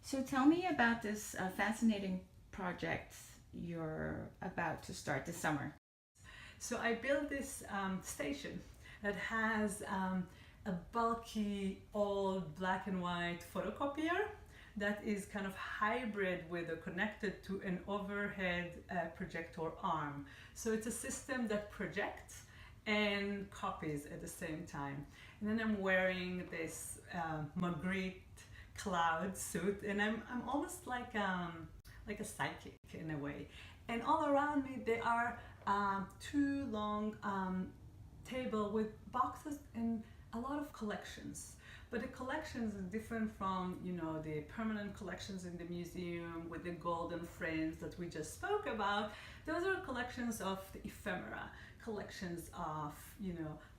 So tell me about this fascinating project you're about to start this summer. So I built this station that has a bulky old black and white photocopier that is kind of hybrid with or connected to an overhead projector arm. So it's a system that projects and copies at the same time. And then I'm wearing this Magritte cloud suit, and I'm almost like a psychic in a way. And all around me there are two long table with boxes and a lot of collections. But the collections are different from, the permanent collections in the museum with the golden frames that we just spoke about. Those are collections of the ephemera, collections of,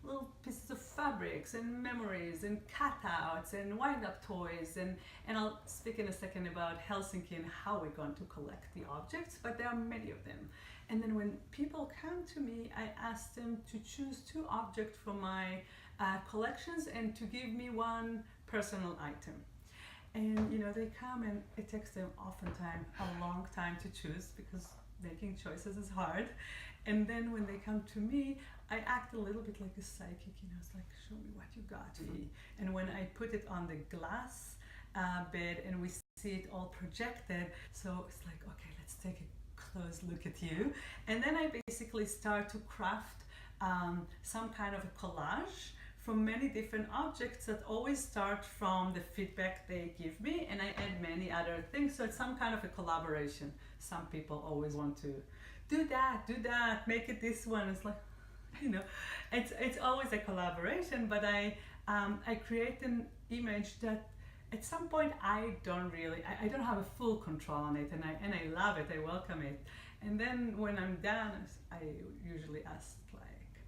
little pieces of fabrics and memories and cutouts and wind-up toys. And I'll speak in a second about Helsinki and how we're going to collect the objects, but there are many of them. And then when people come to me, I ask them to choose two objects from my collections and to give me one personal item. And they come and it takes them oftentimes a long time to choose because making choices is hard. And then when they come to me, I act a little bit like a psychic, it's like, show me what you got, Fee. And when I put it on the glass bed and we see it all projected, so it's like, okay, let's take a close look at you. And then I basically start to craft some kind of a collage from many different objects that always start from the feedback they give me, and I add many other things, so it's some kind of a collaboration. Some people always want to do that, make it this one. It's like, it's always a collaboration, but I create an image that at some point I don't have a full control on it, and I love it, I welcome it. And then when I'm done, I usually ask,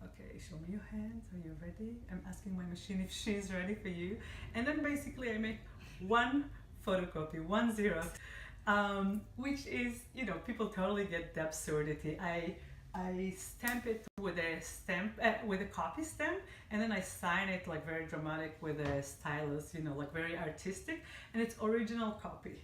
okay, show me your hands, are you ready? I'm asking my machine if she's ready for you. And then basically I make one photocopy, one Xerox, which is, people totally get the absurdity. I stamp it with a copy stamp, and then I sign it like very dramatic with a stylus, like very artistic, and it's original copy.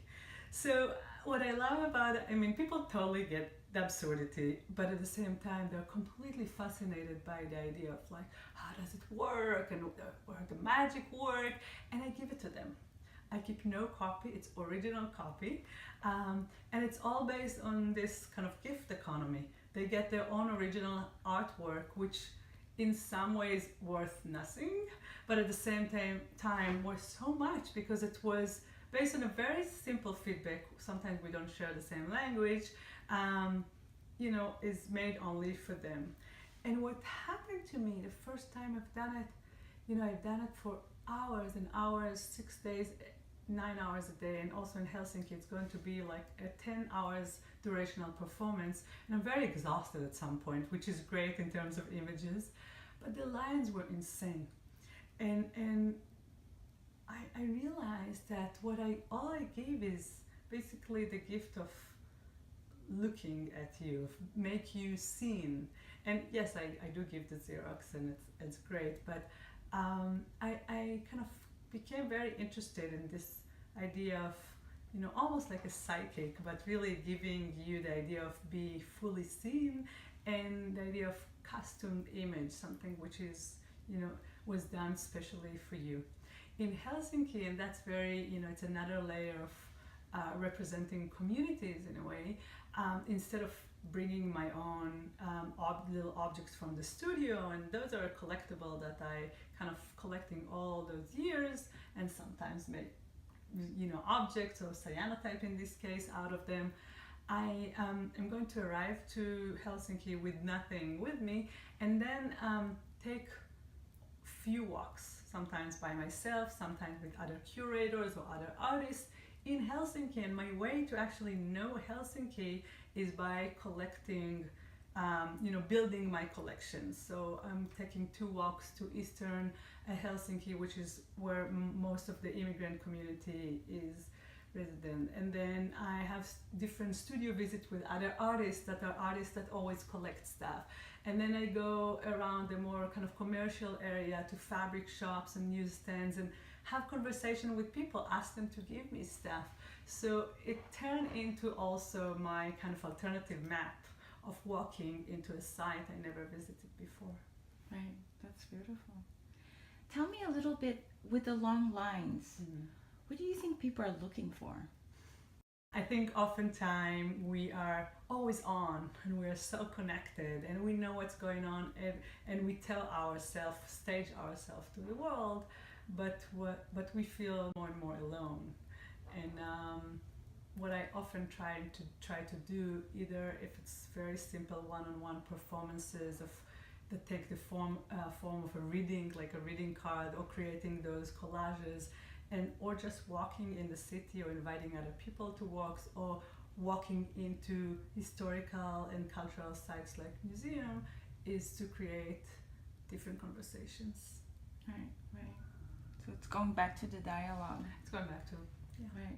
So what I love about it, people totally get the absurdity, but at the same time they're completely fascinated by the idea of like, how does it work and where the magic work, and I give it to them. I keep no copy, it's original copy, and it's all based on this kind of gift economy. They get their own original artwork, which in some ways worth nothing, but at the same time worth so much because it was based on a very simple feedback. Sometimes we don't share the same language, is made only for them. And what happened to me the first time I've done it, I've done it for hours and hours, 6 days, 9 hours a day, and also in Helsinki it's going to be like a 10 hours durational performance, and I'm very exhausted at some point, which is great in terms of images, but the lines were insane. And I realized that all I gave is basically the gift of looking at you, of make you seen. And yes, I do give the Xerox, and it's great, but I kind of became very interested in this idea of, almost like a psychic, but really giving you the idea of be fully seen, and the idea of costumed image, something which is, was done specially for you. In Helsinki, and that's very, it's another layer of representing communities in a way. Instead of bringing my own little objects from the studio, and those are collectible that I kind of collecting all those years, and sometimes make objects or cyanotype in this case out of them. I am going to arrive to Helsinki with nothing with me, and then take few walks, sometimes by myself, sometimes with other curators or other artists in Helsinki. And my way to actually know Helsinki is by collecting, building my collections. So I'm taking 2 walks to Eastern Helsinki, which is where most of the immigrant community is resident. And then I have different studio visits with other artists that always collect stuff. And then I go around the more kind of commercial area to fabric shops and newsstands and have conversation with people, ask them to give me stuff. So it turned into also my kind of alternative map of walking into a site I never visited before. Right, that's beautiful. Tell me a little bit, with the long lines, what do you think people are looking for? I think oftentimes we are always on and we are so connected and we know what's going on, and we tell ourselves, stage ourselves to the world, but we feel more and more alone. And what I often try to do, either if it's very simple one-on-one performances that take the form of a reading, like a reading card, or creating those collages, or just walking in the city, or inviting other people to walks, or walking into historical and cultural sites like museum, is to create different conversations. Right. So it's going back to the dialogue. It's going back to Right.